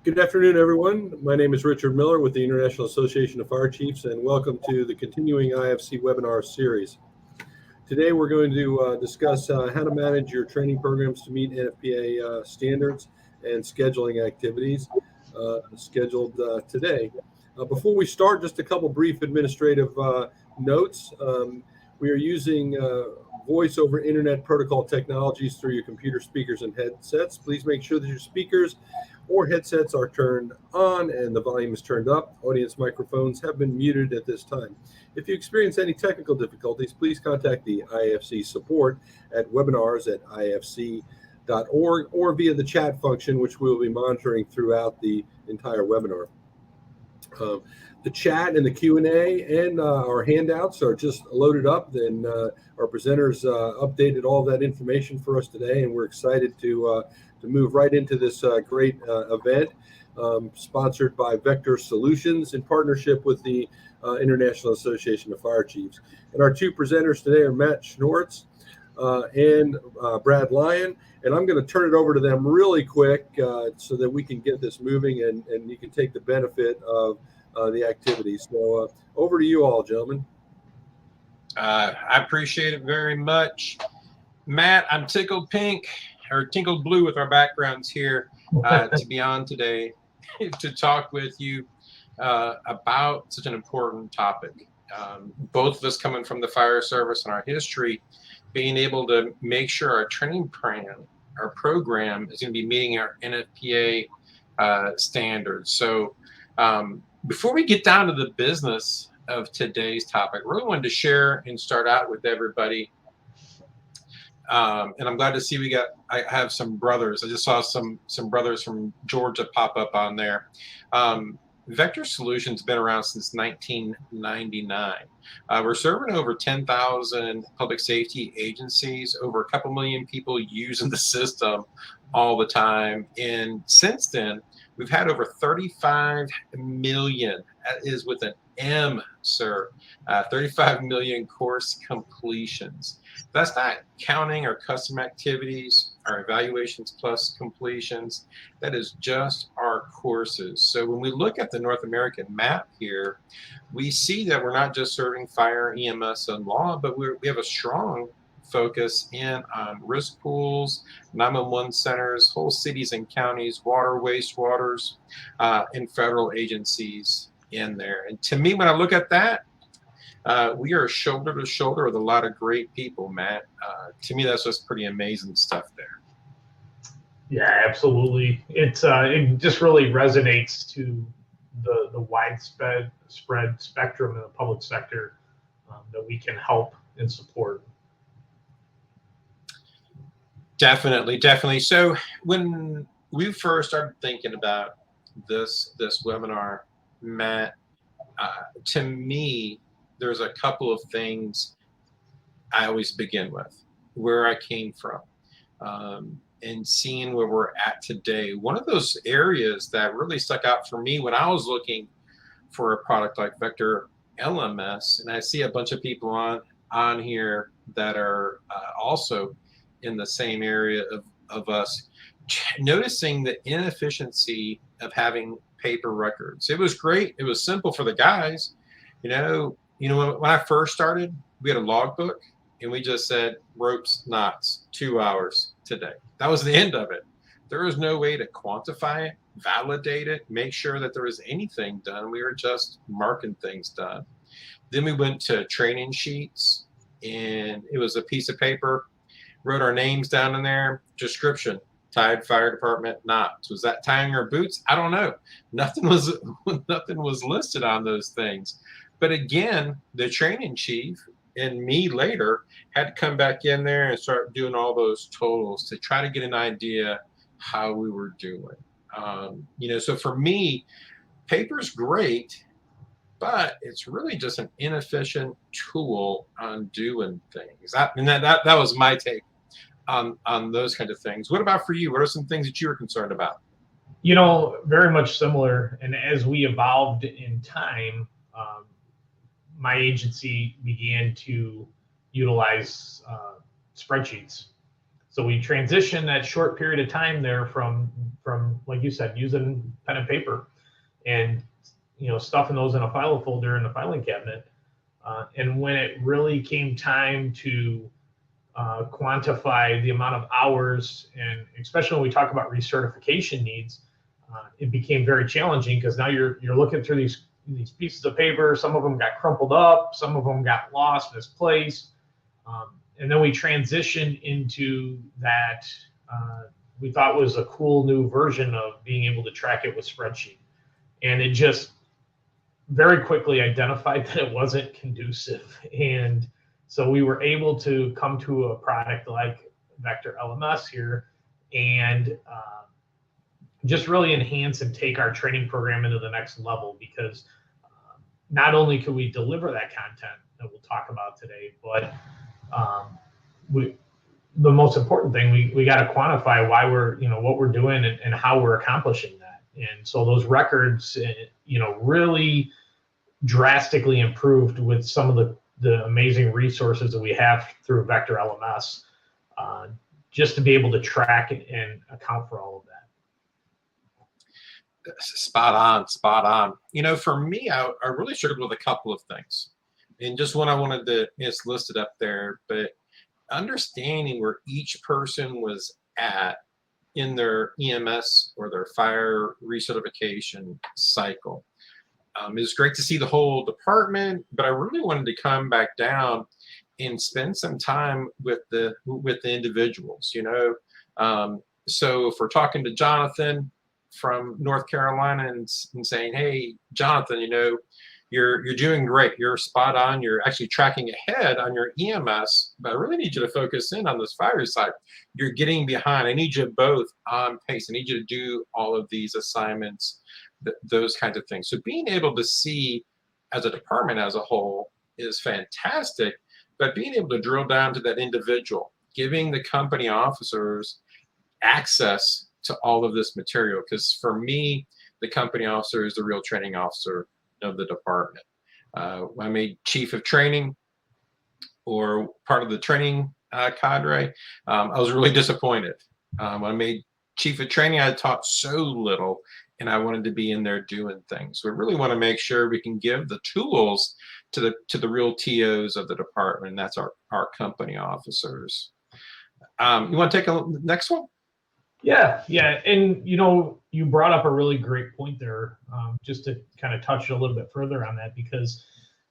Good afternoon, everyone. My name is Richard Miller with the International Association of Fire Chiefs, and welcome to the continuing IFC webinar series. Today, we're going to discuss how to manage your training programs to meet NFPA standards and scheduling activities scheduled today. Before we start, just a couple brief administrative notes. We are using voice over internet protocol technologies through your computer speakers and headsets. Please make sure that your speakers or headsets are turned on and the volume is turned up. Audience microphones have been muted at this time. If you experience any technical difficulties, please contact the IFC support at webinars@ifc.org or via the chat function, which we will be monitoring throughout the entire webinar. The chat and the Q&A and our handouts are just loaded up. Then our presenters updated all that information for us today, and we're excited to move right into this great event sponsored by Vector Solutions in partnership with the International Association of Fire Chiefs. And our two presenters today are Matt Schnortz and Brad Lyon. And I'm going to turn it over to them really quick so that we can get this moving and you can take the benefit of the activities. So over to you all, gentlemen. I appreciate it very much. Matt, I'm tickled pink or tinkled blue with our backgrounds here to be on today to talk with you about such an important topic. Both of us coming from the fire service and our history, being able to make sure our training plan, our program is going to be meeting our NFPA standards. So before we get down to the business of today's topic, I really wanted to share and start out with everybody. And I'm glad to see I have some brothers. I just saw some brothers from Georgia pop up on there. Vector Solutions been around since 1999. We're serving over 10,000 public safety agencies, over a couple million people using the system all the time. And since then, we've had over 35 million, that is with an M, sir, 35 million course completions. That's not counting our custom activities, our evaluations plus completions. That is just our courses. So when we look at the North American map here, we see that we're not just serving fire, EMS, and law, but we have a strong focus in on risk pools, 911 centers, whole cities and counties, water, wastewaters, and federal agencies in there. And to me, when I look at that, we are shoulder to shoulder with a lot of great people, Matt. To me, that's just pretty amazing stuff there. Yeah, absolutely. It just really resonates to the widespread spectrum in the public sector that we can help and support. Definitely. So when we first started thinking about this webinar, Matt, to me, there's a couple of things I always begin with, where I came from, and seeing where we're at today. One of those areas that really stuck out for me when I was looking for a product like Vector LMS, and I see a bunch of people on here that are also in the same area of us, noticing the inefficiency of having paper records. It was great. It was simple for the guys. When I first started, we had a logbook and we just said ropes, knots, 2 hours today. That was the end of it. There was no way to quantify it, validate it, make sure that there was anything done. We were just marking things done. Then we went to training sheets, and it was a piece of paper, wrote our names down in there, description, Tide Fire Department, knots. Was that tying our boots? I don't know. Nothing was listed on those things. But again, the training chief and me later had to come back in there and start doing all those totals to try to get an idea how we were doing. So for me, paper's great, but it's really just an inefficient tool on doing things. That was my take on those kind of things. What about for you? What are some things that you were concerned about? Very much similar. And as we evolved in time, my agency began to utilize spreadsheets. So we transitioned that short period of time there from like you said, using pen and paper and stuffing those in a file folder in the filing cabinet. And when it really came time to quantify the amount of hours, and especially when we talk about recertification needs, it became very challenging because now you're looking through these pieces of paper. Some of them got crumpled up, some of them got lost, misplaced, and then we transitioned into that. We thought was a cool new version of being able to track it with spreadsheet, and it just very quickly identified that it wasn't conducive. And so we were able to come to a product like Vector LMS here and just really enhance and take our training program into the next level, because not only could we deliver that content that we'll talk about today, but the most important thing, we got to quantify why we're, what we're doing and how we're accomplishing that. And so those records, really drastically improved with some of the amazing resources that we have through Vector LMS, just to be able to track and account for all of that. Spot on, spot on. For me, I really struggled with a couple of things. And just one I wanted to, it's listed up there, but understanding where each person was at in their EMS or their fire recertification cycle. It's great to see the whole department, but I really wanted to come back down and spend some time with the individuals. So if we're talking to Jonathan from North Carolina and saying, "Hey, Jonathan, you're doing great. You're spot on. You're actually tracking ahead on your EMS, but I really need you to focus in on this fire side. You're getting behind. I need you both on pace. I need you to do all of these assignments." Those kinds of things. So being able to see as a department as a whole is fantastic, but being able to drill down to that individual, giving the company officers access to all of this material, because for me, the company officer is the real training officer of the department. When I made chief of training or part of the training cadre, I was really disappointed. When I made chief of training, I taught so little, and I wanted to be in there doing things. We really want to make sure we can give the tools to the real TOs of the department, and that's our company officers. You want to take a next one? Yeah. And, you brought up a really great point there, just to kind of touch a little bit further on that, because,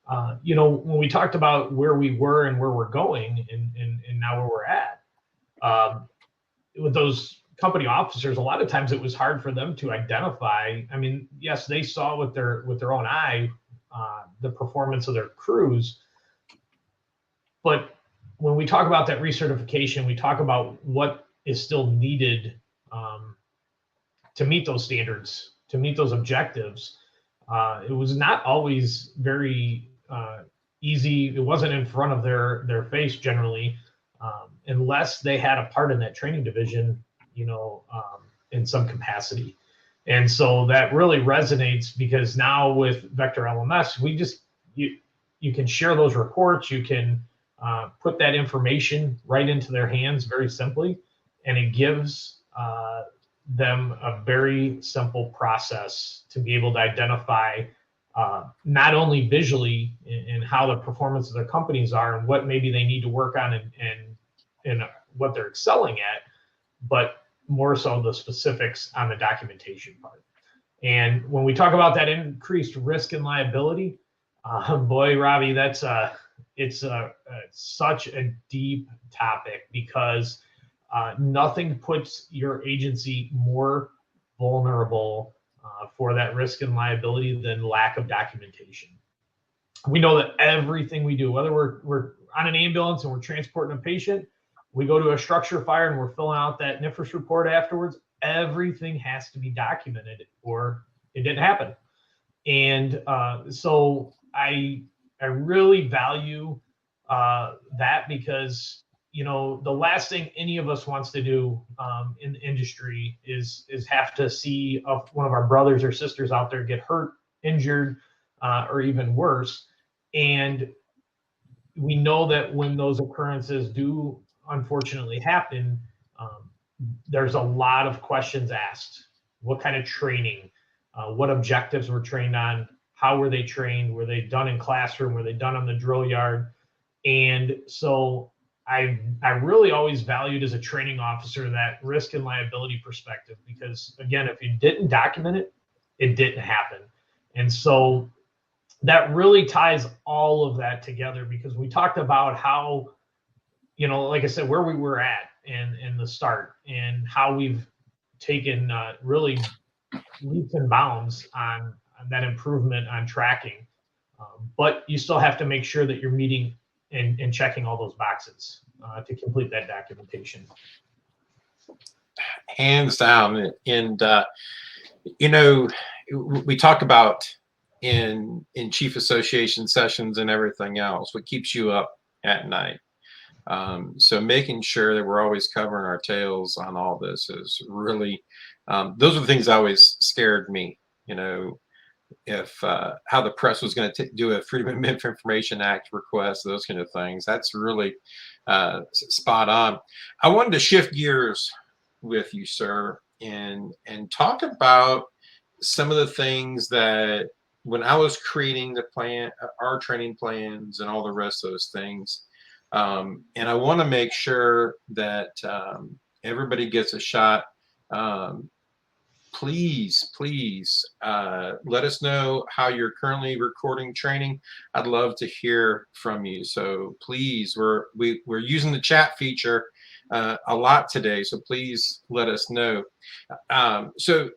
when we talked about where we were and where we're going and now where we're at, with those company officers, a lot of times it was hard for them to identify. I mean, yes, they saw with their own eye the performance of their crews, but when we talk about that recertification, we talk about what is still needed to meet those standards, to meet those objectives. It was not always very easy. It wasn't in front of their face generally, unless they had a part in that training division, in some capacity. And so that really resonates, because now with Vector LMS, you can share those reports, you can put that information right into their hands very simply, and it gives them a very simple process to be able to identify not only visually in how the performance of their companies are and what maybe they need to work on and what they're excelling at, but more so the specifics on the documentation part. And when we talk about that increased risk and liability, boy, Robbie, it's such a deep topic, because nothing puts your agency more vulnerable for that risk and liability than lack of documentation. We know that everything we do, whether we're on an ambulance and we're transporting a patient, we go to a structure fire and we're filling out that NFPA report afterwards, everything has to be documented or it didn't happen. And so I really value that, because the last thing any of us wants to do in the industry is have to see one of our brothers or sisters out there get hurt, injured, or even worse. And we know that when those occurrences do unfortunately happen, There's a lot of questions asked. What kind of training? What objectives were trained on? How were they trained? Were they done in classroom? Were they done on the drill yard? And so I really always valued as a training officer that risk and liability perspective, because again, if you didn't document it, it didn't happen. And so that really ties all of that together, because we talked about how, like I said, where we were at in the start, and how we've taken really leaps and bounds on that improvement on tracking. But you still have to make sure that you're meeting and checking all those boxes to complete that documentation. Hands down. And we talk about in chief association sessions and everything else, what keeps you up at night. So making sure that we're always covering our tails on all this is really, those are the things that always scared me, if how the press was going to do a Freedom of Information Act request, those kind of things. That's really spot on. I wanted to shift gears with you, sir, and talk about some of the things that when I was creating the plan, our training plans and all the rest of those things. And I want to make sure that everybody gets a shot. Please let us know how you're currently recording training. I'd love to hear from you. So please, we're using the chat feature a lot today. So please let us know. So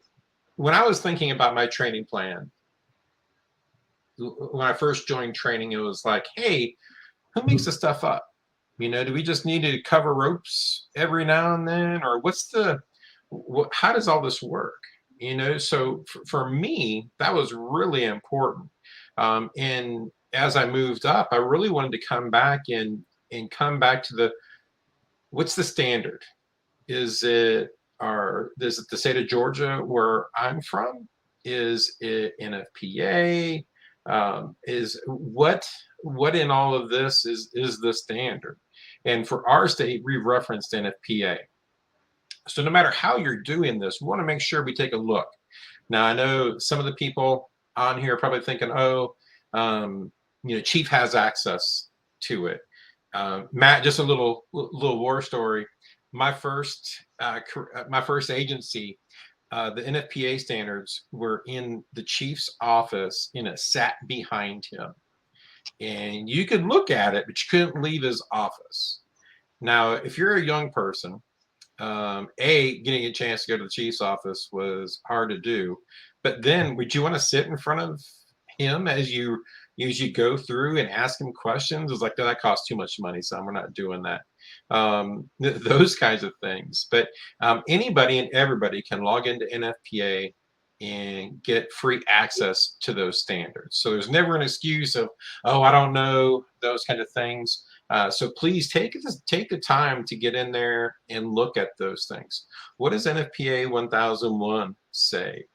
when I was thinking about my training plan, when I first joined training, it was like, hey, who makes this stuff up? Do we just need to cover ropes every now and then, or how does all this work? So for me, that was really important. And as I moved up, I really wanted to come back and come back to what's the standard? Is it the state of Georgia where I'm from? Is it NFPA? Is what in all of this is the standard? And for our state, we referenced NFPA. So no matter how you're doing this, we want to make sure we take a look. Now, I know some of the people on here are probably thinking, Chief has access to it. Matt, just a little war story. My first agency, the NFPA standards were in the chief's office, sat behind him. And you could look at it, but you couldn't leave his office. Now, if you're a young person, getting a chance to go to the chief's office was hard to do. But then would you want to sit in front of him as you go through and ask him questions? It's like, that costs too much money, son. We're not doing that. Those kinds of things. But anybody and everybody can log into NFPA and get free access to those standards. So there's never an excuse of, I don't know, those kind of things. So please take the time to get in there and look at those things. What does NFPA 1001 say?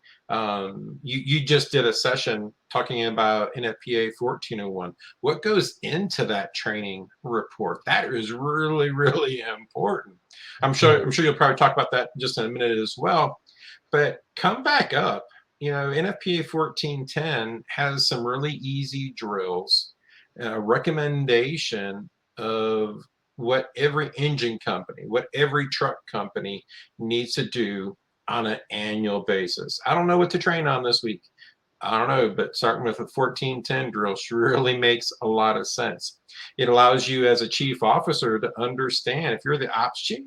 You just did a session talking about NFPA 1401. What goes into that training report? That is really, really important. I'm sure you'll probably talk about that just in a minute as well. But come back up. NFPA 1410 has some really easy drills, recommendation of what every engine company, what every truck company needs to do on an annual basis. I don't know what to train on this week. I don't know, but starting with a 1410 drill really makes a lot of sense. It allows you as a chief officer to understand, if you're the ops chief,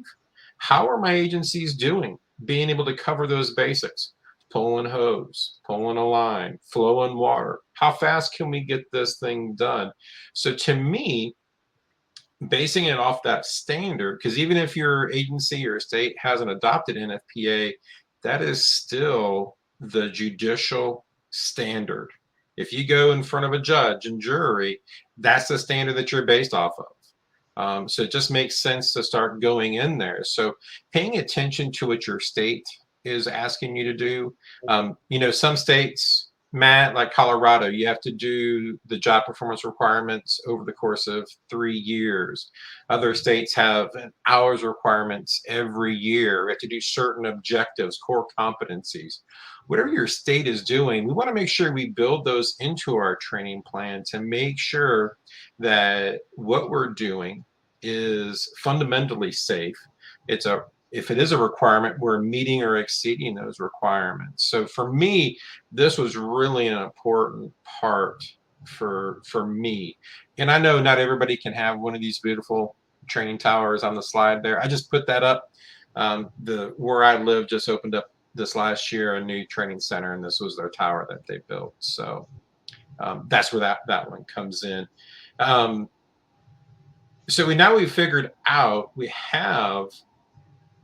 how are my agencies doing? Being able to cover those basics. Pulling hose, pulling a line, flowing water. How fast can we get this thing done? So to me, basing it off that standard, because even if your agency or state hasn't adopted NFPA, that is still the judicial standard. If you go in front of a judge and jury, that's the standard that you're based off of. So it just makes sense to start going in there. So paying attention to what your state is asking you to do. Some states Matt, like Colorado, you have to do the job performance requirements over the course of 3 years. Other states have an hours requirements every year. We have to do certain objectives, core competencies. Whatever your state is doing, we want to make sure we build those into our training plan to make sure that what we're doing is fundamentally safe. If it is a requirement, we're meeting or exceeding those requirements. So for me, this was really an important part for me. And I know not everybody can have one of these beautiful training towers on the slide there. I just put that up. The where I live just opened up this last year a new training center, and this was their tower that they built. So that's where that one comes in. So we've figured out we have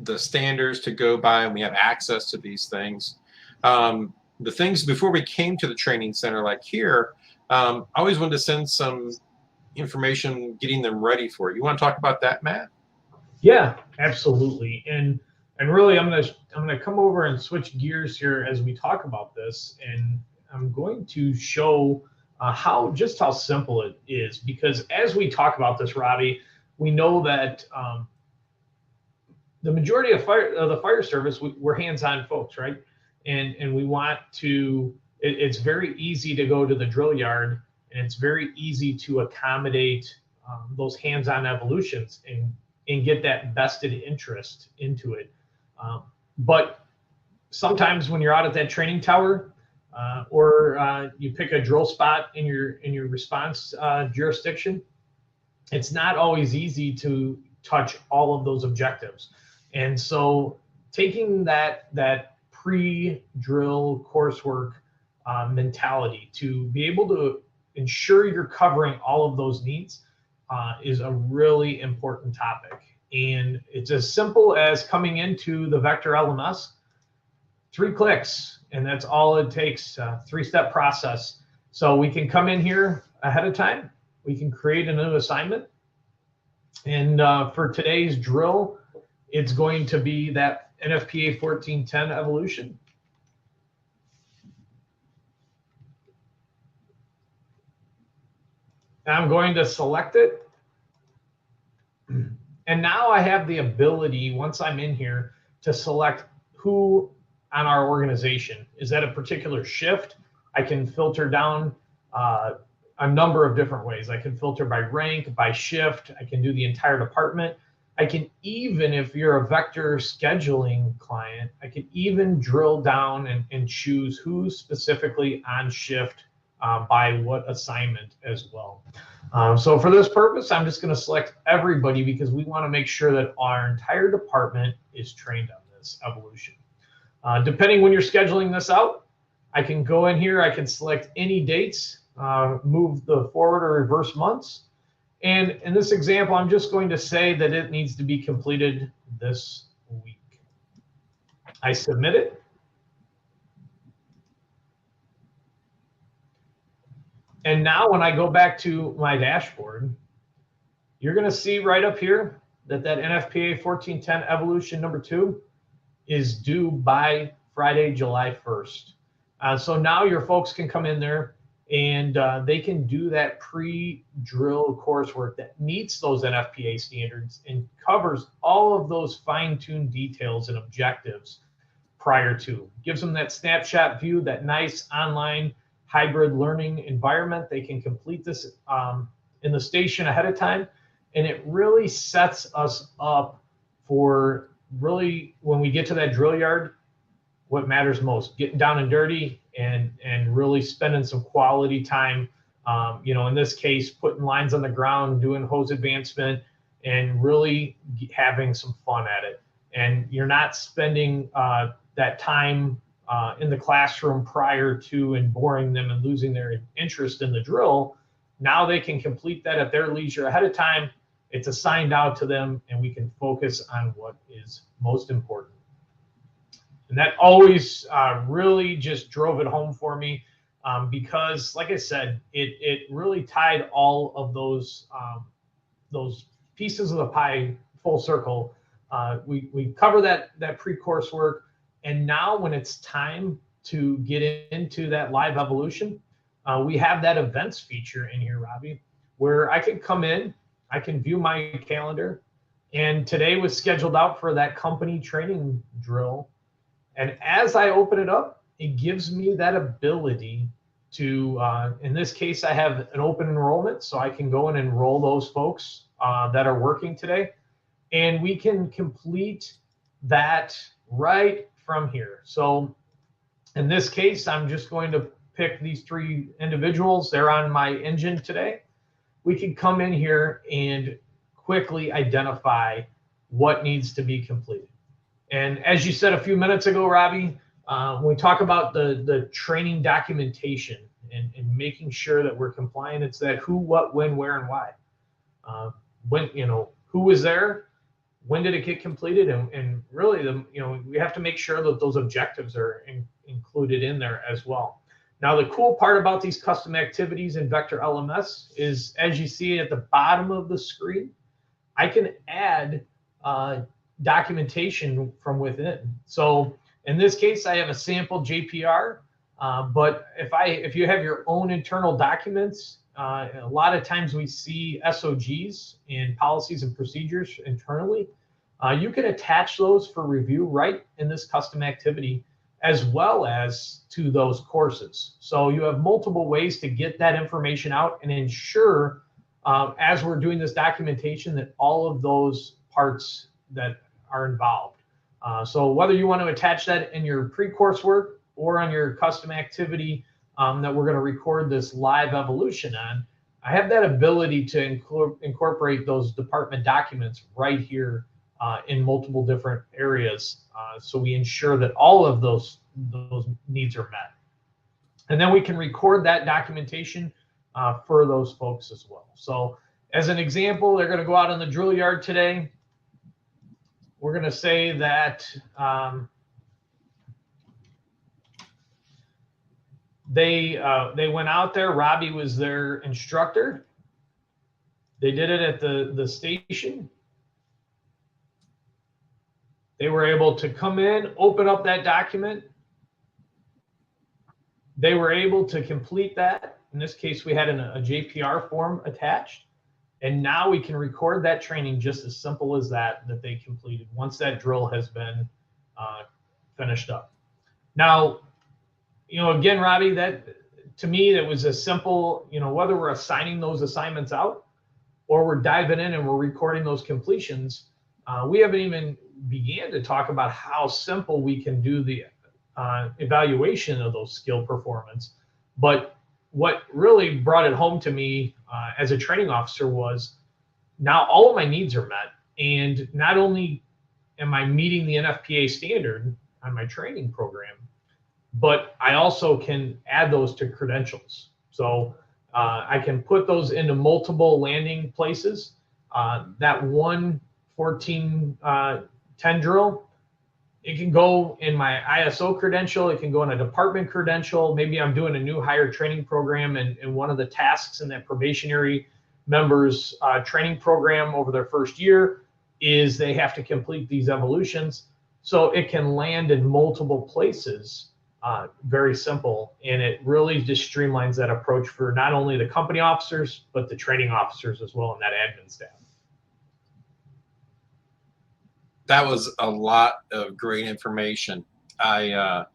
the standards to go by, and we have access to these things. The things before we came to the training center, like here, I always wanted to send some information, getting them ready for it. You want to talk about that, Matt? Yeah, absolutely. And really, I'm gonna come over and switch gears here as we talk about this, and I'm going to show how simple it is. Because as we talk about this, Robbie, we know that the majority of the fire service, we're hands-on folks, right? And we want to. It's very easy to go to the drill yard, and it's very easy to accommodate those hands-on evolutions and get that vested interest into it. But sometimes when you're out at that training tower, or you pick a drill spot in your response jurisdiction, it's not always easy to touch all of those objectives. And so taking that pre-drill coursework mentality to be able to ensure you're covering all of those needs is a really important topic. And it's as simple as coming into the Vector LMS, 3 clicks, and that's all it takes, 3-step process. So we can come in here ahead of time, we can create a new assignment. And for today's drill, it's going to be that NFPA 1410 evolution. I'm going to select it. And now I have the ability, once I'm in here, to select who on our organization. Is that a particular shift? I can filter down a number of different ways. I can filter by rank, by shift. I can do the entire department. I can even, if you're a Vector scheduling client, I can even drill down and choose who's specifically on shift by what assignment as well. So for this purpose, I'm just going to select everybody because we want to make sure that our entire department is trained on this evolution. Depending when you're scheduling this out, I can go in here, I can select any dates, move the forward or reverse months. And in this example, I'm just going to say that it needs to be completed this week. I submit it. And now when I go back to my dashboard, you're going to see right up here that NFPA 1410 evolution number 2 is due by Friday, July 1st. So now your folks can come in there and they can do that pre-drill coursework that meets those NFPA standards and covers all of those fine-tuned details and objectives prior to. Gives them that snapshot view, that nice online hybrid learning environment. They can complete this in the station ahead of time, and it really sets us up for really, when we get to that drill yard, what matters most, getting down and dirty and really spending some quality time. In this case, putting lines on the ground, doing hose advancement, and really having some fun at it. And you're not spending that time in the classroom prior to and boring them and losing their interest in the drill. Now they can complete that at their leisure ahead of time. It's assigned out to them, and we can focus on what is most important. And that always really just drove it home for me because, like I said, it really tied all of those pieces of the pie full circle. We cover that pre-course work, and now when it's time to get into that live evolution, we have that events feature in here, Robbie, where I can come in, I can view my calendar, and today was scheduled out for that company training drill. And as I open it up, it gives me that ability to, in this case, I have an open enrollment, so I can go and enroll those folks that are working today. And we can complete that right from here. So in this case, I'm just going to pick these 3 individuals. They're on my engine today. We can come in here and quickly identify what needs to be completed. And as you said a few minutes ago, Robbie, when we talk about the training documentation and making sure that we're compliant, it's that who, what, when, where, and why. When, who was there, when did it get completed, and really, we have to make sure that those objectives are included in there as well. Now, the cool part about these custom activities in Vector LMS is, as you see at the bottom of the screen, I can add documentation from within. So in this case, I have a sample JPR, but if you have your own internal documents, a lot of times we see SOGs and policies and procedures internally. You can attach those for review right in this custom activity, as well as to those courses. So you have multiple ways to get that information out and ensure, as we're doing this documentation, that all of those parts that are involved. So whether you want to attach that in your pre-course work or on your custom activity that we're going to record this live evolution on, I have that ability to incorporate those department documents right here in multiple different areas, so we ensure that all of those needs are met. And then we can record that documentation for those folks as well. So as an example, they're going to go out on the drill yard today. We're going to say that they went out there. Robbie was their instructor. They did it at the station. They were able to come in, open up that document. They were able to complete that. In this case, we had a JPR form attached. And now we can record that training just as simple as that they completed once that drill has been finished up. Now, again, Robbie, that to me, that was a simple, whether we're assigning those assignments out or we're diving in and we're recording those completions, we haven't even began to talk about how simple we can do the evaluation of those skill performance. But what really brought it home to me as a training officer was now all of my needs are met. And not only am I meeting the NFPA standard on my training program, but I also can add those to credentials. So I can put those into multiple landing places. That 11410 drill, it can go in my ISO credential. It can go in a department credential. Maybe I'm doing a new hire training program, and one of the tasks in that probationary members training program over their first year is they have to complete these evolutions. So it can land in multiple places, very simple. And it really just streamlines that approach for not only the company officers, but the training officers as well, and that admin staff. That was a lot of great information. I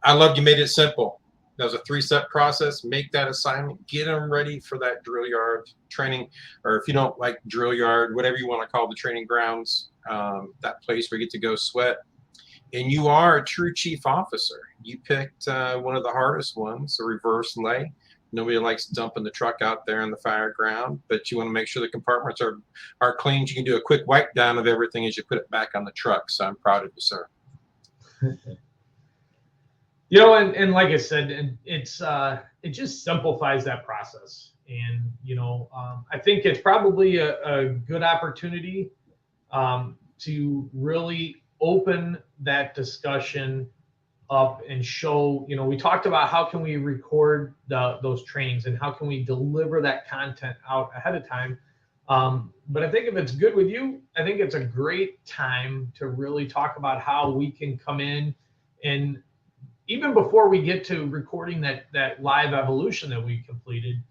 loved you made it simple. That was a 3-step process. Make that assignment, get them ready for that drill yard training, or if you don't like drill yard, whatever you want to call the training grounds, that place where you get to go sweat. And you are a true chief officer. You picked one of the hardest ones, a reverse lay. Nobody likes dumping the truck out there in the fire ground, but you want to make sure the compartments are clean. You can do a quick wipe down of everything as you put it back on the truck. So I'm proud of you, sir. And like I said, it just simplifies that process. And I think it's probably a good opportunity to really open that discussion up and show, we talked about how can we record those trainings and how can we deliver that content out ahead of time. But I think if it's good with you, I think it's a great time to really talk about how we can come in and even before we get to recording that live evolution that we completed,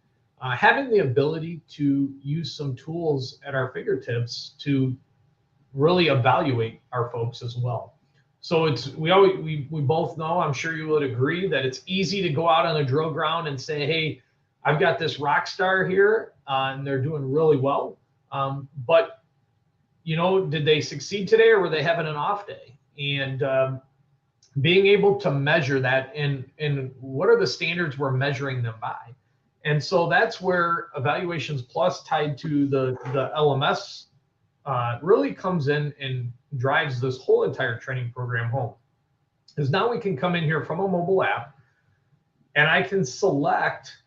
having the ability to use some tools at our fingertips to really evaluate our folks as well. So we both know, I'm sure you would agree, that it's easy to go out on the drill ground and say, hey, I've got this rock star here, and they're doing really well. But did they succeed today, or were they having an off day? And being able to measure that, and what are the standards we're measuring them by? And so that's where Evaluations Plus, tied to the LMS, really comes in and drives this whole entire training program home. Because now we can come in here from a mobile app, and I can select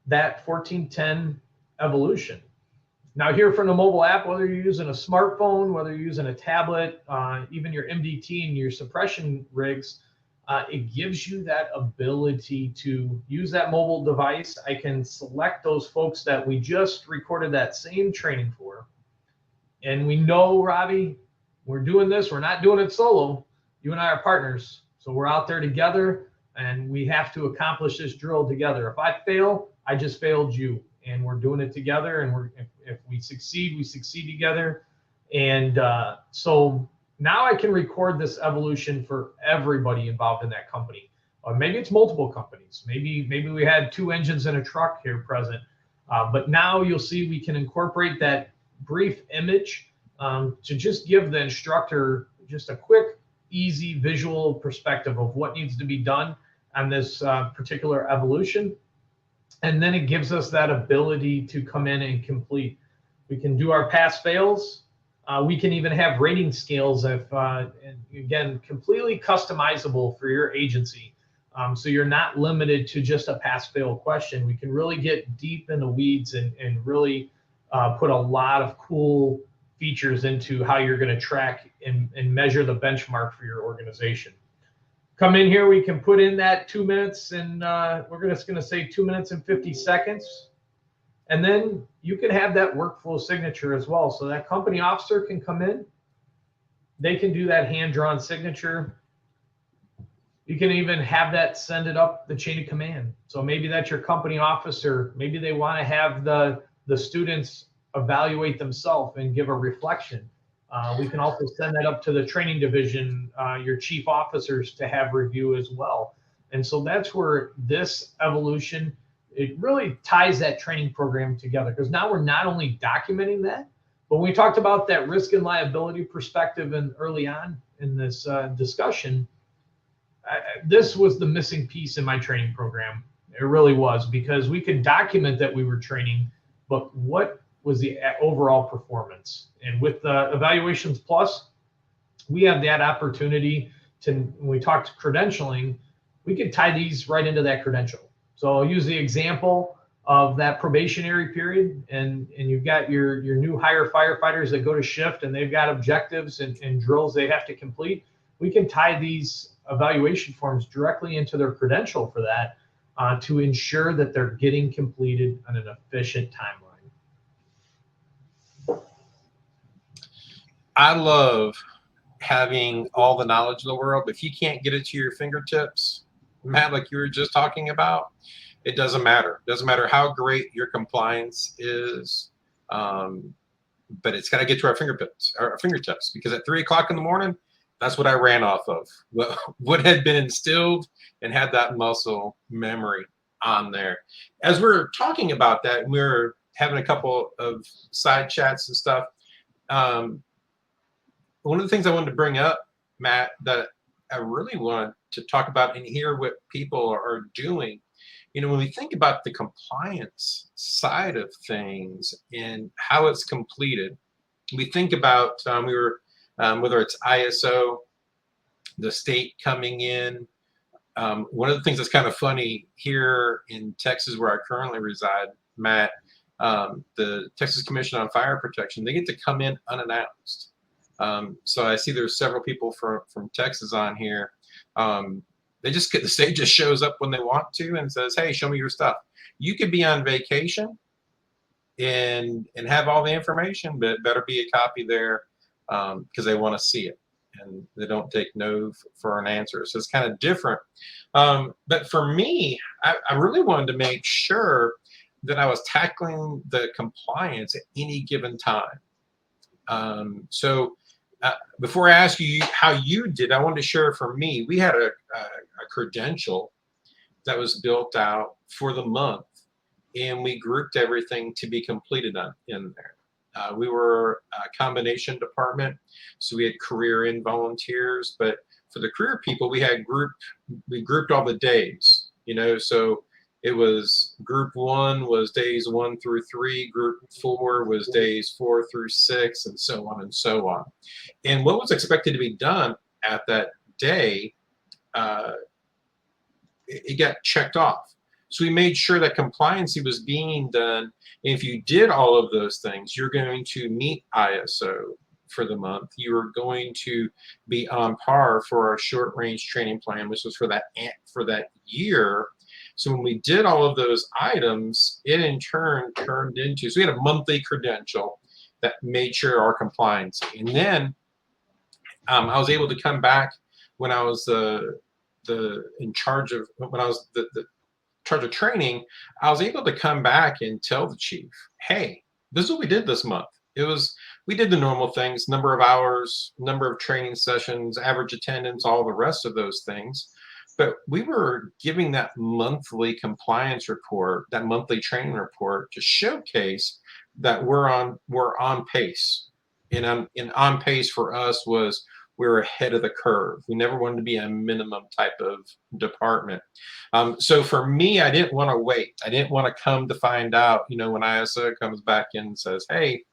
that 1410 evolution. Now here from the mobile app, whether you're using a smartphone, whether you're using a tablet, even your MDT and your suppression rigs, it gives you that ability to use that mobile device. I can select those folks that we just recorded that same training for. And we know, Robbie, we're doing this. We're not doing it solo. You and I are partners. So we're out there together, and we have to accomplish this drill together. If I fail, I just failed you. And we're doing it together. And if we succeed, we succeed together. And so now I can record this evolution for everybody involved in that company. Or maybe it's multiple companies. Maybe we had 2 engines in a truck here present. But now you'll see we can incorporate that brief image to just give the instructor just a quick, easy visual perspective of what needs to be done on this particular evolution. And then it gives us that ability to come in and complete. We can do our pass fails. We can even have rating scales, if again, completely customizable for your agency. So you're not limited to just a pass fail question. We can really get deep in the weeds and really put a lot of cool features into how you're going to track and measure the benchmark for your organization. Come in here, we can put in that 2 minutes, and we're just going to say 2 minutes and 50 seconds. And then you can have that workflow signature as well. So that company officer can come in. They can do that hand-drawn signature. You can even have that send it up the chain of command. So maybe that's your company officer. Maybe they want to have the students evaluate themselves and give a reflection. We can also send that up to the training division, your chief officers, to have review as well. And so that's where this evolution, it really ties that training program together, because now we're not only documenting that, but when we talked about that risk and liability perspective and early on in this discussion, this was the missing piece in my training program. It really was, because we could document that we were training, but what was the overall performance? And with the Evaluations Plus, we have that opportunity to, when we talked credentialing, we could tie these right into that credential. So I'll use the example of that probationary period, and you've got your new hire firefighters that go to shift, and they've got objectives and drills they have to complete. We can tie these evaluation forms directly into their credential for that, to ensure that they're getting completed on an efficient timeline. I love having all the knowledge in the world, but if you can't get it to your fingertips, Matt, like you were just talking about, it doesn't matter. It doesn't matter how great your compliance is, but it's got to get to our fingertips, because at 3 o'clock in the morning, that's what I ran off of. What had been instilled and had that muscle memory on there. As we're talking about that, and we're having a couple of side chats and stuff. One of the things I wanted to bring up, Matt, that I really want to talk about and hear what people are doing. When we think about the compliance side of things and how it's completed, we think about whether it's ISO, the state coming in. One of the things that's kind of funny here in Texas, where I currently reside, Matt, the Texas Commission on Fire Protection, they get to come in unannounced. So I see there's several people from Texas on here. The state just shows up when they want to and says, hey, show me your stuff. You could be on vacation and have all the information, but better be a copy there, because they want to see it. and they don't take no for an answer. So it's kind of different. But for me, I really wanted to make sure that I was tackling the compliance at any given time. Before I ask you how you did, I wanted to share for me, we had a credential that was built out for the month, and we grouped everything to be completed in there. We were a combination department, so we had career and volunteers, but for the career people, we grouped all the days, so it was group 1 was days 1 through 3, group 4 was days 4 through 6, and so on and so on. And what was expected to be done at that day, it got checked off. So we made sure that compliancy was being done. And if you did all of those things, you're going to meet ISO for the month. You are going to be on par for our short range training plan, which was for that year. So when we did all of those items, it in turn turned into, so we had a monthly credential that made sure our compliance. And then I was able to come back when I was in charge of, when I was the charge of training, I was able to come back and tell the chief, hey, this is what we did this month. We did the normal things, number of hours, number of training sessions, average attendance, all the rest of those things. But we were giving that monthly compliance report, that monthly training report, to showcase that we're on pace. And on pace for us was we're ahead of the curve. We never wanted to be a minimum type of department. So for me, I didn't want to wait. I didn't want to come to find out, when ISO comes back in and says, hey,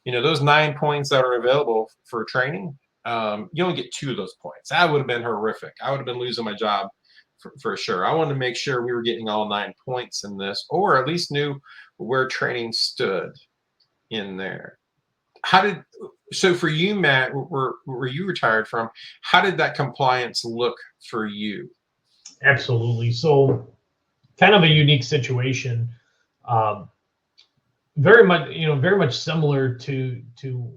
those 9 points that are available for training, you only get 2 of those points. That would have been horrific. I would have been losing my job for sure. I wanted to make sure we were getting all 9 points in this, or at least knew where training stood in there. So for you, Matt, where you retired from, how did that compliance look for you? Absolutely. So kind of a unique situation. Very much similar to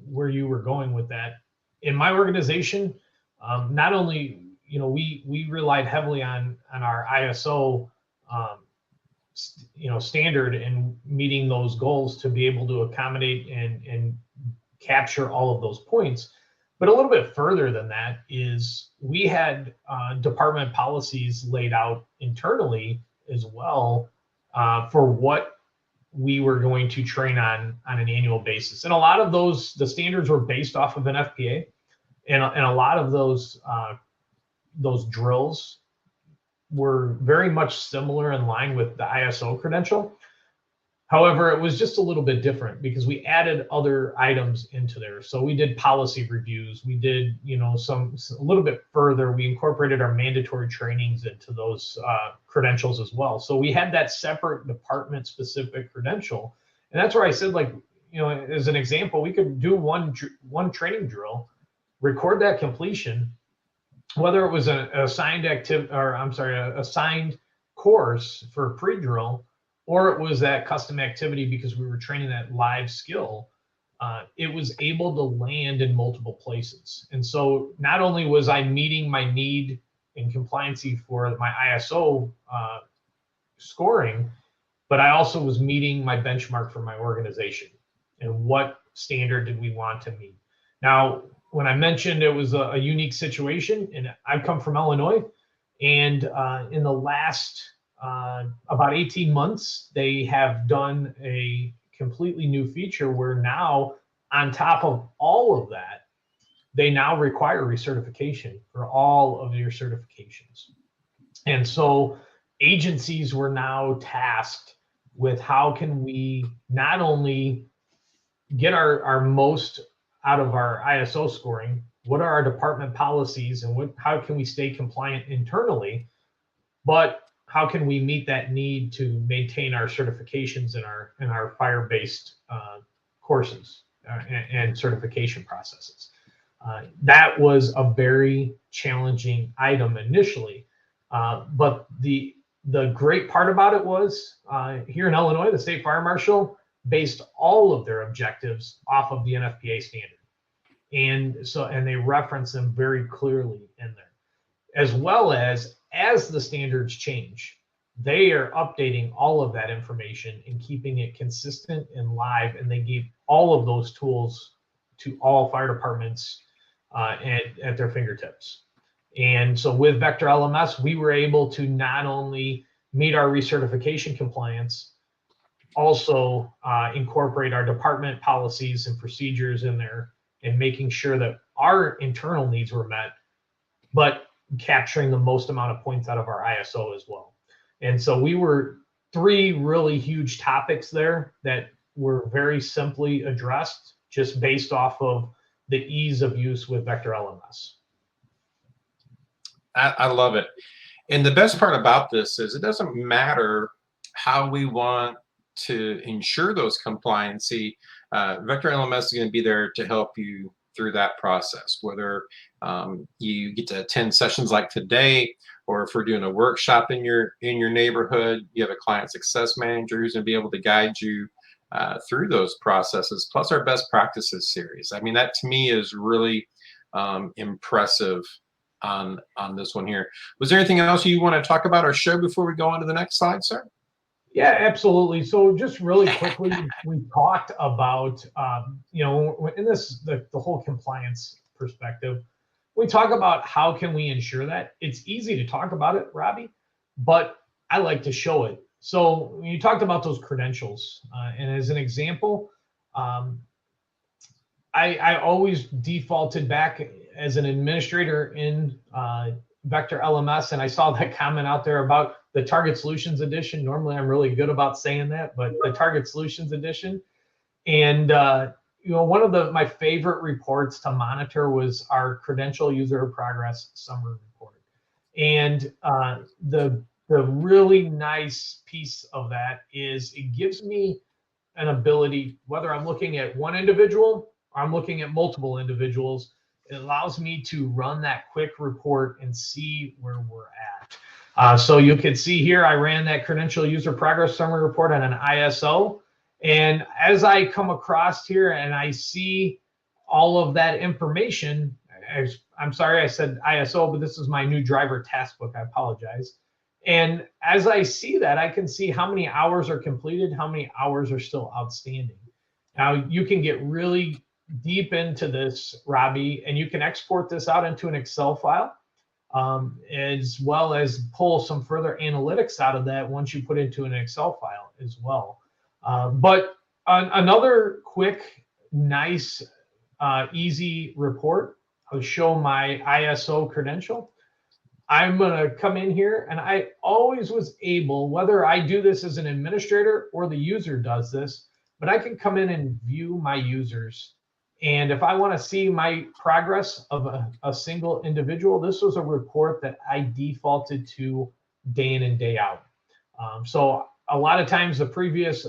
where you were going with that. In my organization, not only we relied heavily on our ISO standard and meeting those goals to be able to accommodate and capture all of those points. But a little bit further than that is we had department policies laid out internally as well for what we were going to train on an annual basis. And a lot of the standards were based off of NFPA, and a lot of those drills were very much similar in line with the ISO credential. However, it was just a little bit different because we added other items into there. So we did policy reviews. We did, a little bit further. We incorporated our mandatory trainings into those credentials as well. So we had that separate department-specific credential, and that's where I said, as an example, we could do one training drill, record that completion, whether it was an assigned assigned course for pre-drill, or it was that custom activity because we were training that live skill, it was able to land in multiple places. And so not only was I meeting my need and compliancy for my ISO scoring, but I also was meeting my benchmark for my organization and what standard did we want to meet. Now, when I mentioned it was a unique situation, and I come from Illinois, and in the last about 18 months, they have done a completely new feature where now, on top of all of that, they now require recertification for all of your certifications. And so agencies were now tasked with how can we not only get our most out of our ISO scoring, what are our department policies, and how can we stay compliant internally, but how can we meet that need to maintain our certifications in our fire-based courses and certification processes. That was a very challenging item initially, but the great part about it was here in Illinois, the state fire marshal based all of their objectives off of the NFPA standard. And they reference them very clearly in there, as well as the standards change, they are updating all of that information and keeping it consistent and live. And they gave all of those tools to all fire departments at their fingertips. And so with Vector LMS, we were able to not only meet our recertification compliance, also incorporate our department policies and procedures in there and making sure that our internal needs were met, but capturing the most amount of points out of our ISO as well. And so we were 3 really huge topics there that were very simply addressed just based off of the ease of use with Vector LMS. I love it. And the best part about this is it doesn't matter how we want to ensure those compliancy. Vector LMS is going to be there to help you through that process, whether you get to attend sessions like today, or if we're doing a workshop in your neighborhood, you have a client success manager who's going to be able to guide you through those processes, plus our best practices series. I mean, that to me is really impressive on this one here. Was there anything else you want to talk about or show before we go on to the next slide, sir? Yeah, absolutely. So just really quickly, we talked about, in this, the whole compliance perspective, we talk about how can we ensure that. It's easy to talk about it, Robbie, but I like to show it. So you talked about those credentials. And as an example, I always defaulted back as an administrator in Vector LMS, and I saw that comment out there about the Target Solutions Edition. Normally, I'm really good about saying that, but the Target Solutions Edition. And one of my favorite reports to monitor was our Credential User Progress Summary Report. And the really nice piece of that is it gives me an ability, whether I'm looking at one individual or I'm looking at multiple individuals, it allows me to run that quick report and see where we're at. So you can see here, I ran that Credential User Progress Summary Report on an ISO. And as I come across here and I see all of that information, I'm sorry I said ISO, but this is my new driver task book. I apologize. And as I see that, I can see how many hours are completed, how many hours are still outstanding. Now, you can get really deep into this, Robbie, and you can export this out into an Excel file, as well as pull some further analytics out of that once you put into an Excel file as well. But another quick, nice, easy report, I'll show my ISO credential. I'm going to come in here, and I always was able, whether I do this as an administrator or the user does this, but I can come in and view my users. And if I want to see my progress of a single individual, this was a report that I defaulted to day in and day out. So a lot of times the previous,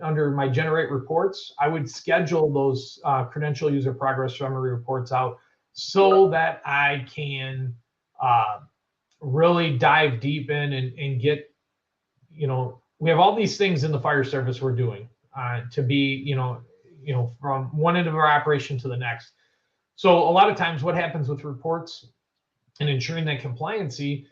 under my generate reports, I would schedule those Credential User Progress Summary reports out so that I can really dive deep in and get, we have all these things in the fire service we're doing to be, from one end of our operation to the next. So a lot of times what happens with reports and ensuring that compliancy,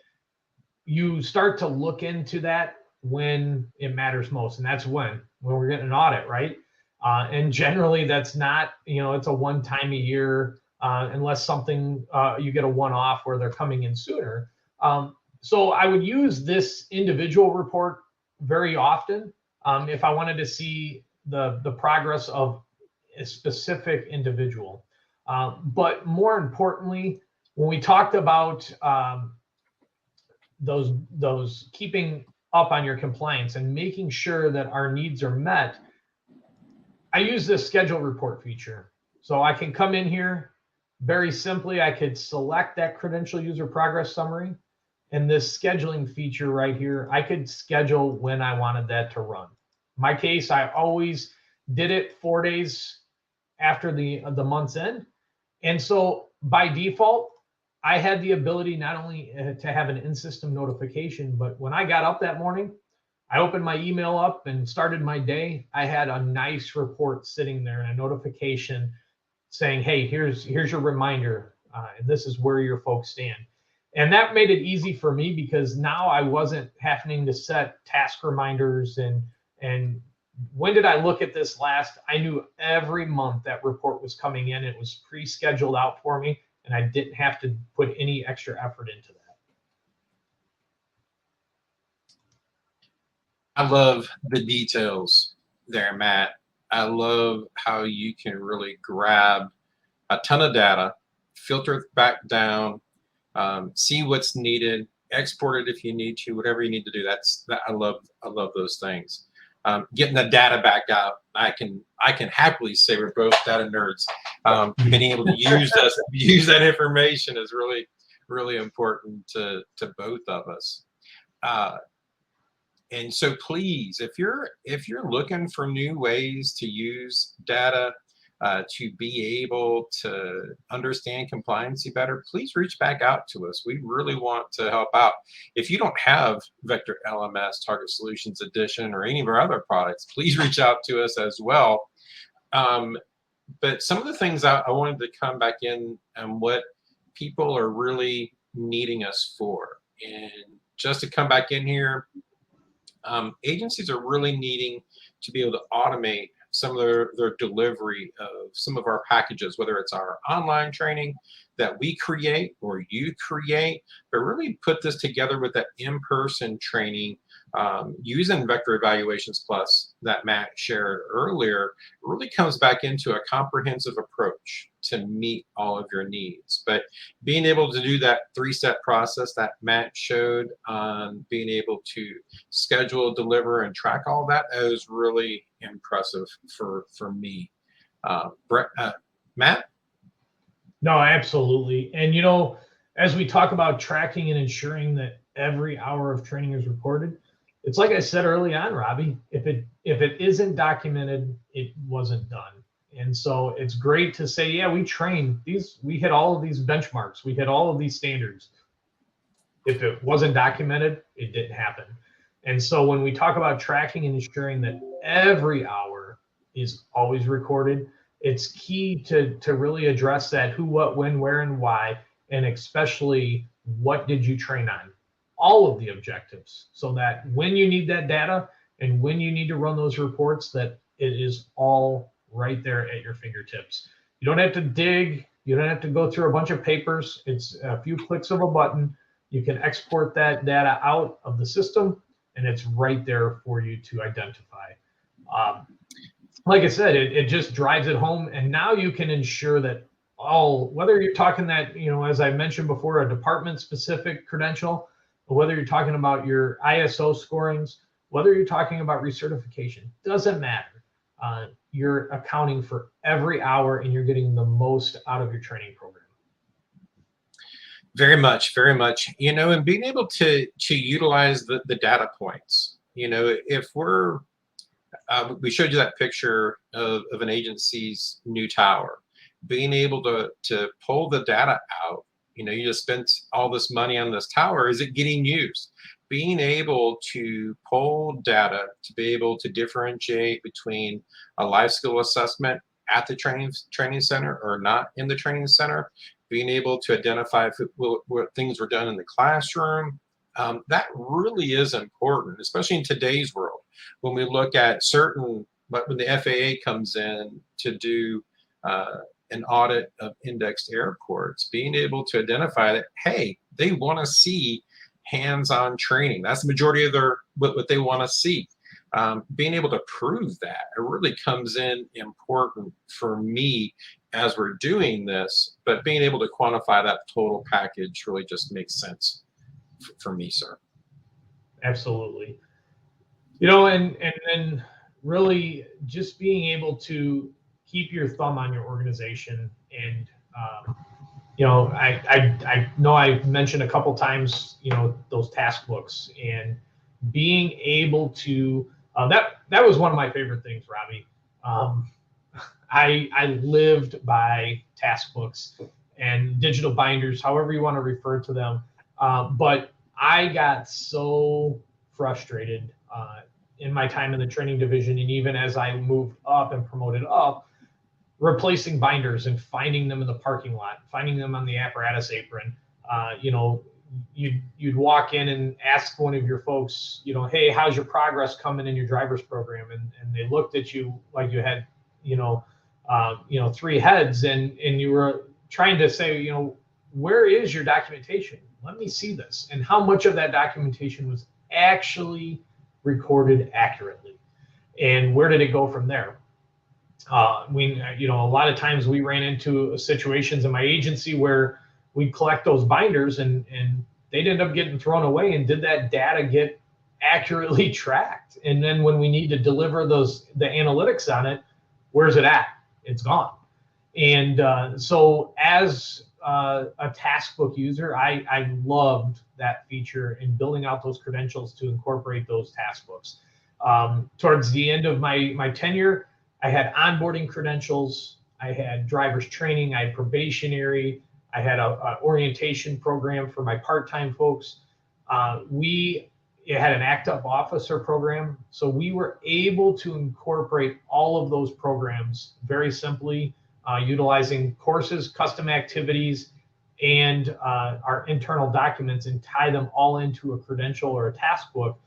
you start to look into that when it matters most. And that's when we're getting an audit, right? And generally that's not, it's a one time a year, unless something, you get a one-off where they're coming in sooner. So I would use this individual report very often if I wanted to see the progress of a specific individual. But more importantly, when we talked about those keeping up on your compliance and making sure that our needs are met, I use this schedule report feature. So I can come in here very simply, I could select that Credential User Progress Summary, and this scheduling feature right here, I could schedule when I wanted that to run. In my case, I always did it 4 days after the month's end. And so by default, I had the ability not only to have an in-system notification, but when I got up that morning, I opened my email up and started my day. I had a nice report sitting there and a notification saying, hey, here's your reminder, and this is where your folks stand. And that made it easy for me because now I wasn't having to set task reminders and when did I look at this last? I knew every month that report was coming in. It was pre-scheduled out for me, and I didn't have to put any extra effort into that. I love the details there, Matt. I love how you can really grab a ton of data, filter it back down, see what's needed, export it if you need to, whatever you need to do. I love those things. Getting the data back out, I can happily say we're both data nerds. Being able to use that information is really important to both of us. And so please, if you're looking for new ways to use data to be able to understand compliancy better, please reach back out to us. We really want to help out. If you don't have Vector LMS, Target Solutions Edition, or any of our other products, please reach out to us as well. But some of the things I wanted to come back in and what people are really needing us for. And just to come back in here, agencies are really needing to be able to automate some of their delivery of some of our packages, whether it's our online training that we create or you create, but really put this together with that in-person training using Vector Evaluations Plus that Matt shared earlier. Really comes back into a comprehensive approach to meet all of your needs. But being able to do that 3-step process that Matt showed on being able to schedule, deliver, and track all that is really impressive for me. Matt? No, absolutely. And as we talk about tracking and ensuring that every hour of training is recorded, it's like I said early on, Robbie, if it isn't documented, it wasn't done. And so it's great to say, yeah, we trained these, we hit all of these benchmarks, we hit all of these standards. If it wasn't documented, it didn't happen. And so when we talk about tracking and ensuring that every hour is always recorded, it's key to really address that who, what, when, where, and why, and especially what did you train on? All of the objectives, so that when you need that data and when you need to run those reports, that it is all right there at your fingertips. You don't have to dig, you don't have to go through a bunch of papers. It's a few clicks of a button. You can export that data out of the system and it's right there for you to identify. Like I said, it just drives it home, and now you can ensure that whether you're talking that, as I mentioned before, a department specific credential, or whether you're talking about your ISO scorings, whether you're talking about recertification, doesn't matter. You're accounting for every hour and you're getting the most out of your training program. Very much, very much. And being able to utilize the data points. If we showed you that picture of an agency's new tower, being able to pull the data out. You just spent all this money on this tower. Is it getting used? Being able to pull data to be able to differentiate between a life skill assessment at the training center or not in the training center, being able to identify what things were done in the classroom, that really is important, especially in today's world. When we look at when the FAA comes in to do an audit of indexed airports, being able to identify that, hey, they want to see hands-on training. That's the majority of what they want to see. Being able to prove that, it really comes in important for me as we're doing this, but being able to quantify that total package really just makes sense for me, sir. Absolutely. And then really just being able to keep your thumb on your organization. And, I know I've mentioned a couple times, those task books, and being able to, that was one of my favorite things, Robbie. I lived by task books and digital binders, however you want to refer to them. But I got so frustrated in my time in the training division, and even as I moved up and promoted up, replacing binders and finding them in the parking lot, finding them on the apparatus apron. You know, you'd walk in and ask one of your folks, you know, hey, how's your progress coming in your driver's program? And they looked at you like you had, three heads, and you were trying to say, you know, where is your documentation? Let me see this. And how much of that documentation was actually recorded accurately? And where did it go from there? A lot of times we ran into situations in my agency where we'd collect those binders and they'd end up getting thrown away. And did that data get accurately tracked? And then when we need to deliver the analytics on it, where's it at? It's gone. And so as a task book user, I loved that feature in building out those credentials to incorporate those task books. Towards the end of my tenure, I had onboarding credentials, I had driver's training, I had probationary, I had a orientation program for my part-time folks. We had an ACT-UP officer program, so we were able to incorporate all of those programs very simply, utilizing courses, custom activities, and our internal documents, and tie them all into a credential or a task book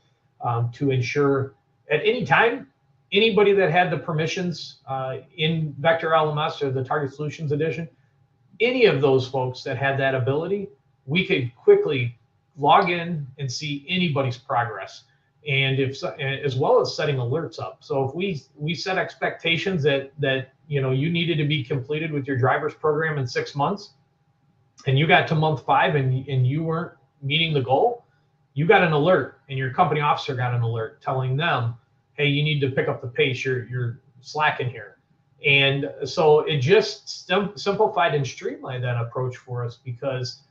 to ensure at any time, anybody that had the permissions in Vector LMS or the Target Solutions Edition, any of those folks that had that ability, we could quickly log in and see anybody's progress, and as well as setting alerts up. So if we set expectations that you needed to be completed with your driver's program in 6 months, and you got to month 5 and you weren't meeting the goal, you got an alert, and your company officer got an alert telling them, hey, you need to pick up the pace, you're slacking here. And so it just simplified and streamlined that approach for us, because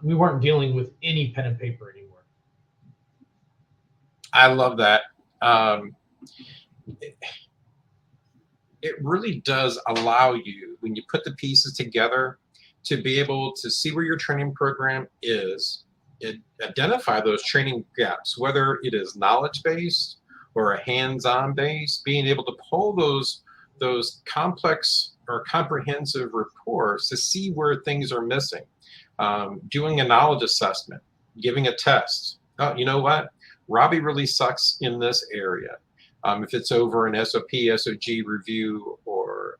we weren't dealing with any pen and paper anymore. I love that. It really does allow you, when you put the pieces together, to be able to see where your training program is, identify those training gaps, whether it is knowledge-based or a hands-on base, being able to pull those complex or comprehensive reports to see where things are missing. Doing a knowledge assessment, giving a test. Oh, you know what? Robbie really sucks in this area. If it's over an SOP, SOG review, or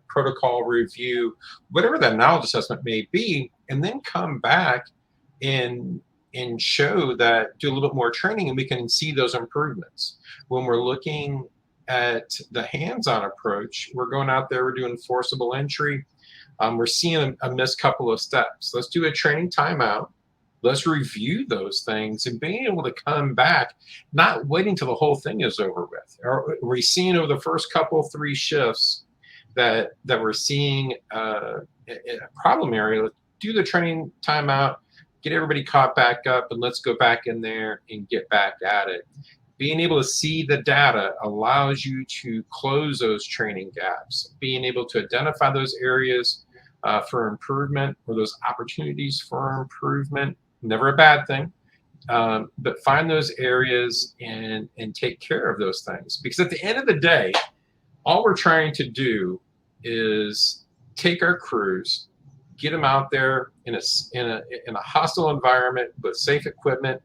protocol review, whatever that knowledge assessment may be, and then come back and show that, do a little bit more training, and we can see those improvements. When we're looking at the hands-on approach, we're going out there, we're doing forcible entry, we're seeing a missed couple of steps. Let's do a training timeout. Let's review those things, and being able to come back, not waiting till the whole thing is over with. Are we seeing over the first couple, 3 shifts that we're seeing a problem area? Let's do the training timeout, get everybody caught back up, and let's go back in there and get back at it. Being able to see the data allows you to close those training gaps. Being able to identify those areas for improvement, or those opportunities for improvement, never a bad thing, but find those areas and take care of those things. Because at the end of the day, all we're trying to do is take our crews, get them out there in a hostile environment with safe equipment,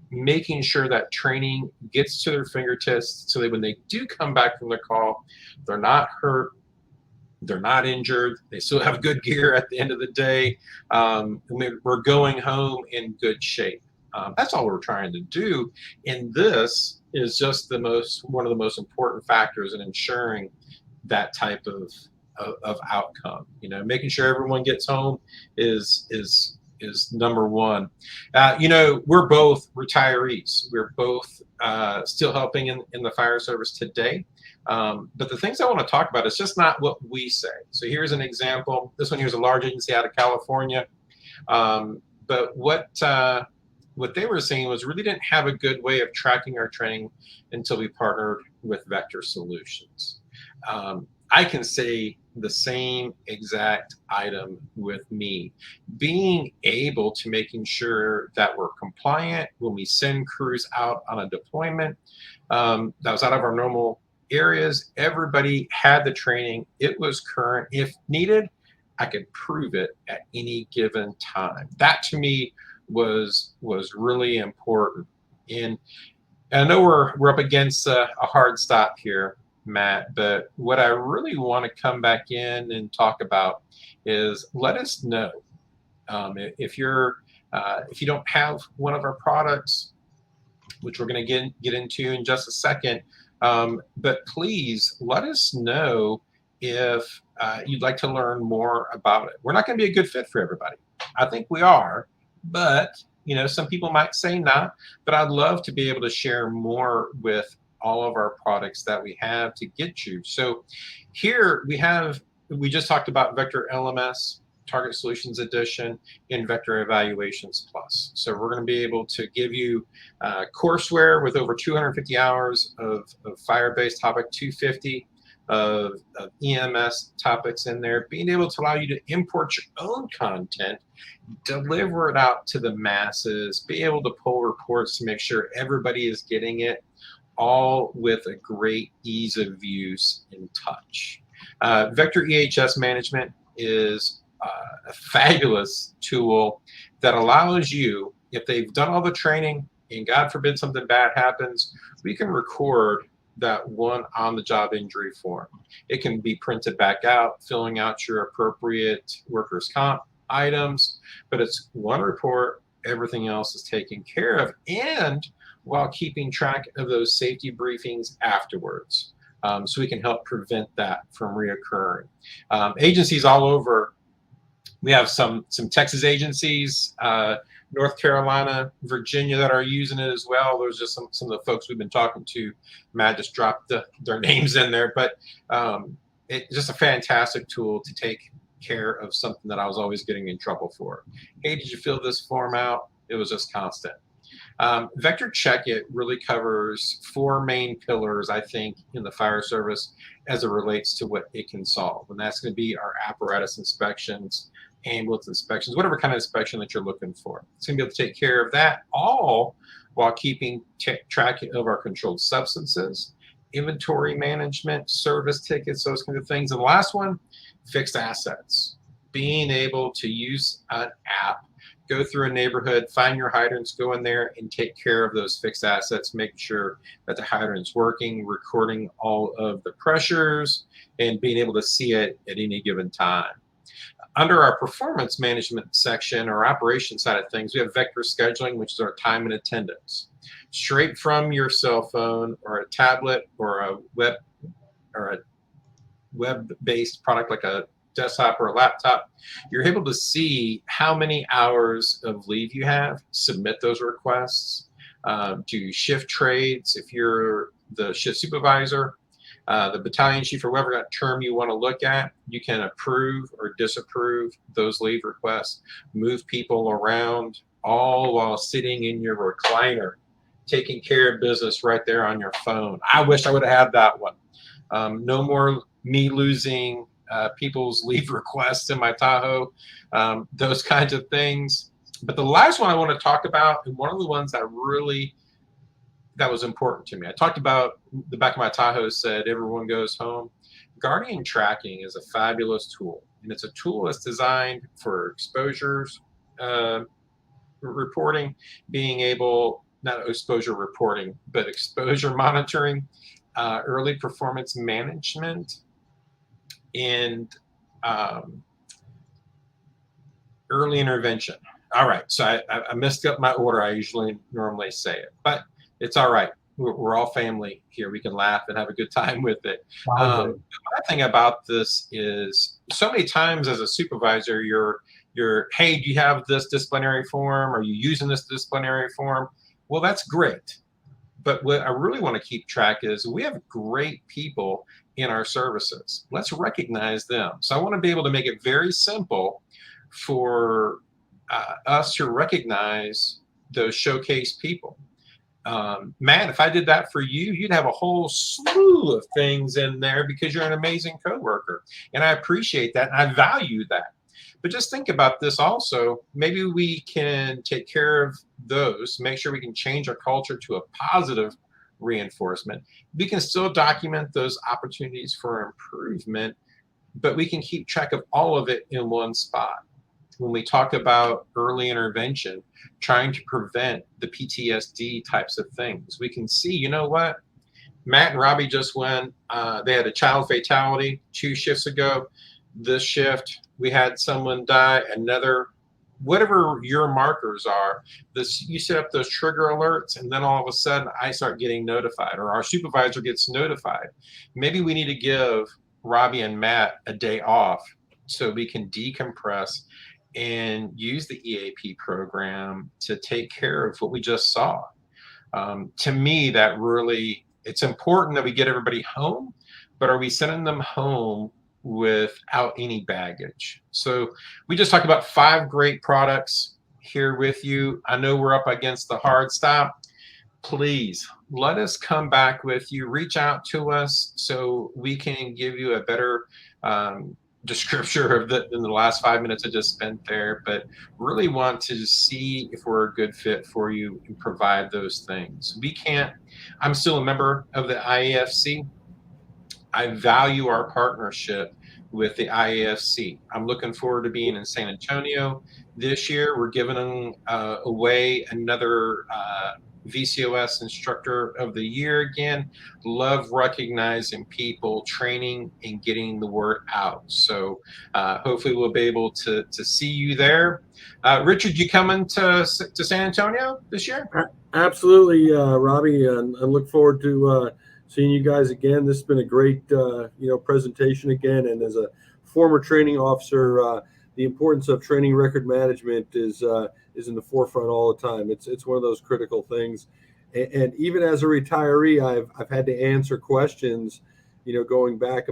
making sure that training gets to their fingertips, so that when they do come back from the call, they're not hurt, they're not injured, they still have good gear at the end of the day. We're going home in good shape. That's all we're trying to do. And this is just one of the most important factors in ensuring that type of outcome. Making sure everyone gets home is number one. We're both retirees. We're both still helping in the fire service today. But the things I want to talk about is just not what we say. So here's an example. This one here's a large agency out of California. But what they were saying was, really didn't have a good way of tracking our training until we partnered with Vector Solutions. I can say the same exact item with me. Being able to making sure that we're compliant when we send crews out on a deployment, that was out of our normal areas, everybody had the training. It was current. If needed, I could prove it at any given time. That to me was really important. And I know we're up against a hard stop here, Matt, but what I really want to come back in and talk about is let us know if you don't have one of our products, which we're going to get into in just a second. But please let us know if you'd like to learn more about it. We're not going to be a good fit for everybody. I think we are, but some people might say not. But I'd love to be able to share more with all of our products that we have to get you. So here we just talked about Vector LMS, Target Solutions Edition, and Vector Evaluations Plus. So we're going to be able to give you courseware with over 250 hours of fire-based topic, 250 of EMS topics in there, being able to allow you to import your own content, deliver it out to the masses, be able to pull reports to make sure everybody is getting it, all with a great ease of use and touch. Vector EHS management is a fabulous tool that allows you, if they've done all the training and God forbid something bad happens, we can record that one on-the-job injury form. It can be printed back out, filling out your appropriate workers' comp items, but it's one report, everything else is taken care of, and while keeping track of those safety briefings afterwards. So we can help prevent that from reoccurring. Agencies all over, we have some Texas agencies, North Carolina, Virginia that are using it as well. There's just some of the folks we've been talking to. Matt just dropped their names in there, but it's just a fantastic tool to take care of something that I was always getting in trouble for. Hey, did you fill this form out? It was just constant. Vector Check It really covers 4 main pillars, I think, in the fire service as it relates to what it can solve. And that's going to be our apparatus inspections, ambulance inspections, whatever kind of inspection that you're looking for. It's going to be able to take care of that, all while keeping track of our controlled substances, inventory management, service tickets, those kinds of things. And the last one, fixed assets. Being able to use an app, go through a neighborhood, find your hydrants, go in there and take care of those fixed assets, make sure that the hydrant's working, recording all of the pressures, and being able to see it at any given time. Under our performance management section, or operation side of things, we have Vector Scheduling, which is our time and attendance. Straight from your cell phone or a tablet or a web-based product like a desktop or a laptop, you're able to see how many hours of leave you have, submit those requests, do shift trades if you're the shift supervisor, the battalion chief, or whatever that term you want to look at. You can approve or disapprove those leave requests, move people around, all while sitting in your recliner, taking care of business right there on your phone. I wish I would have had that one. No more me losing people's leave requests in my Tahoe, those kinds of things. But the last one I want to talk about, and one of the ones that was important to me, I talked about the back of my Tahoe said everyone goes home. Guardian tracking is a fabulous tool, and it's a tool that's designed for exposures reporting, being able, not exposure reporting, but exposure monitoring, early performance management, and early intervention. All right, so I messed up my order. I normally say it, but it's all right. We're all family here. We can laugh and have a good time with it. The thing about this is, so many times as a supervisor, you're, hey, do you have this disciplinary form? Are you using this disciplinary form? Well, that's great. But what I really want to keep track is we have great people in our services. Let's recognize them. So I want to be able to make it very simple for us to recognize those showcase people. Matt, if I did that for you, you'd have a whole slew of things in there because you're an amazing coworker. And I appreciate that, and I value that. But just think about this also. Maybe we can take care of those, make sure we can change our culture to a positive reinforcement. We can still document those opportunities for improvement, but we can keep track of all of it in one spot. When we talk about early intervention, trying to prevent the PTSD types of things, we can see, you know what? Matt and Robbie just went, they had a child fatality 2 shifts ago. This shift, we had someone die, another, whatever your markers are, this, you set up those trigger alerts, and then all of a sudden I start getting notified, or our supervisor gets notified. Maybe we need to give Robbie and Matt a day off so we can decompress and use the EAP program to take care of what we just saw. To me, that really, it's important that we get everybody home, but are we sending them home without any baggage? So we just talked about 5 great products here with you. I know we're up against the hard stop. Please let us come back with you. Reach out to us so we can give you a better description of than the last 5 minutes I just spent there, but really want to see if we're a good fit for you and provide those things. We can't, I'm still a member of the IAFC. I value our partnership with the IAFC. I'm looking forward to being in San Antonio this year. We're giving away another VCOS Instructor of the Year again. Love recognizing people, training, and getting the word out. So hopefully we'll be able to see you there. Richard, you coming to San Antonio this year? Absolutely, Robbie, and I look forward to seeing you guys again. This has been a great presentation again, and as a former training officer, the importance of training record management is in the forefront all the time. It's one of those critical things, and even as a retiree, I've had to answer questions, going back,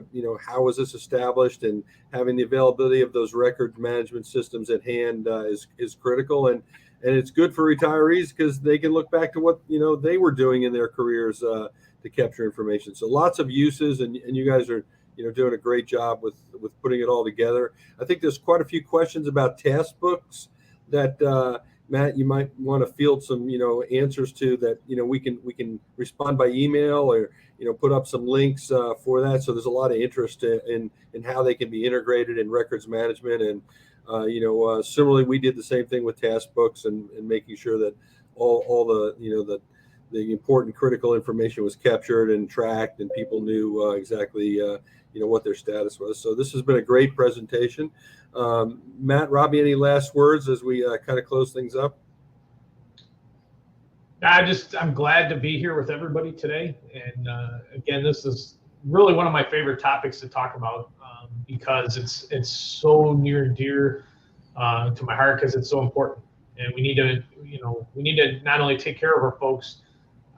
how was this established, and having the availability of those record management systems at hand is critical, and it's good for retirees because they can look back to what they were doing in their careers to capture information. So lots of uses, and you guys are doing a great job with putting it all together. I think there's quite a few questions about task books that Matt, you might want to field some answers to that. We can respond by email or put up some links for that. So there's a lot of interest in how they can be integrated in records management, and similarly we did the same thing with task books and making sure that all the important critical information was captured and tracked, and people knew exactly what their status was. So this has been a great presentation. Matt, Robbie, any last words as we kind of close things up? I'm glad to be here with everybody today. And again, this is really one of my favorite topics to talk about because it's so near and dear to my heart because it's so important. And we need to not only take care of our folks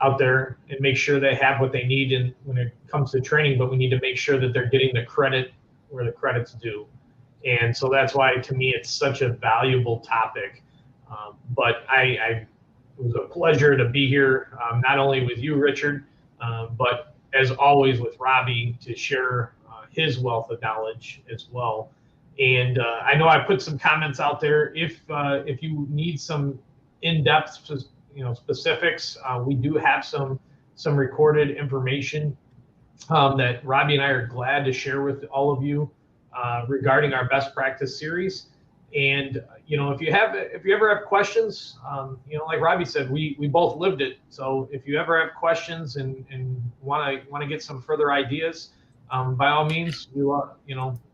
out there and make sure they have what they need and when it comes to training, but we need to make sure that they're getting the credit where the credit's due. And so that's why, to me, it's such a valuable topic. But it was a pleasure to be here, not only with you, Richard, but as always with Robbie to share his wealth of knowledge as well. And I know I put some comments out there. If you need some in-depth, specifics, we do have some recorded information that Robbie and I are glad to share with all of you regarding our best practice series. And if you ever have questions, like Robbie said, we both lived it. So if you ever have questions and want to get some further ideas, by all means,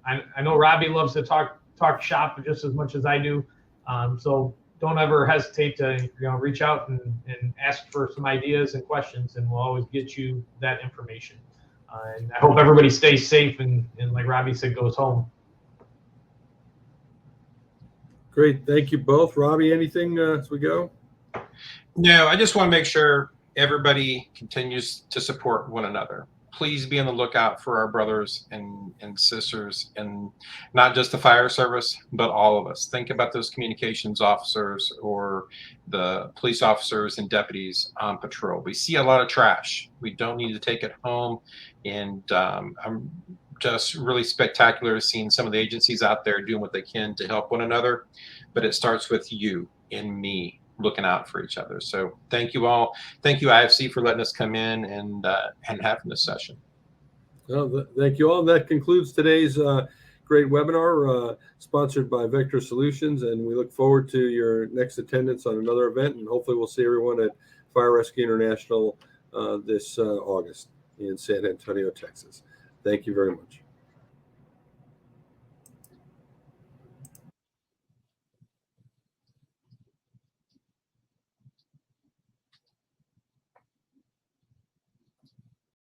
I know Robbie loves to talk shop just as much as I do. So don't ever hesitate to reach out and ask for some ideas and questions, and we'll always get you that information. And I hope everybody stays safe and like Robbie said, goes home. Great. Thank you both. Robbie, anything as we go? No, I just want to make sure everybody continues to support one another. Please be on the lookout for our brothers and sisters, and not just the fire service, but all of us. Think about those communications officers or the police officers and deputies on patrol. We see a lot of trash. We don't need to take it home. And I'm just really spectacular seeing some of the agencies out there doing what they can to help one another. But it starts with you and me looking out for each other. So thank you all. Thank you, IFC, for letting us come in and having this session. Well, thank you all. That concludes today's great webinar sponsored by Vector Solutions, and we look forward to your next attendance on another event, and hopefully we'll see everyone at Fire Rescue International this August in San Antonio, Texas. Thank you very much.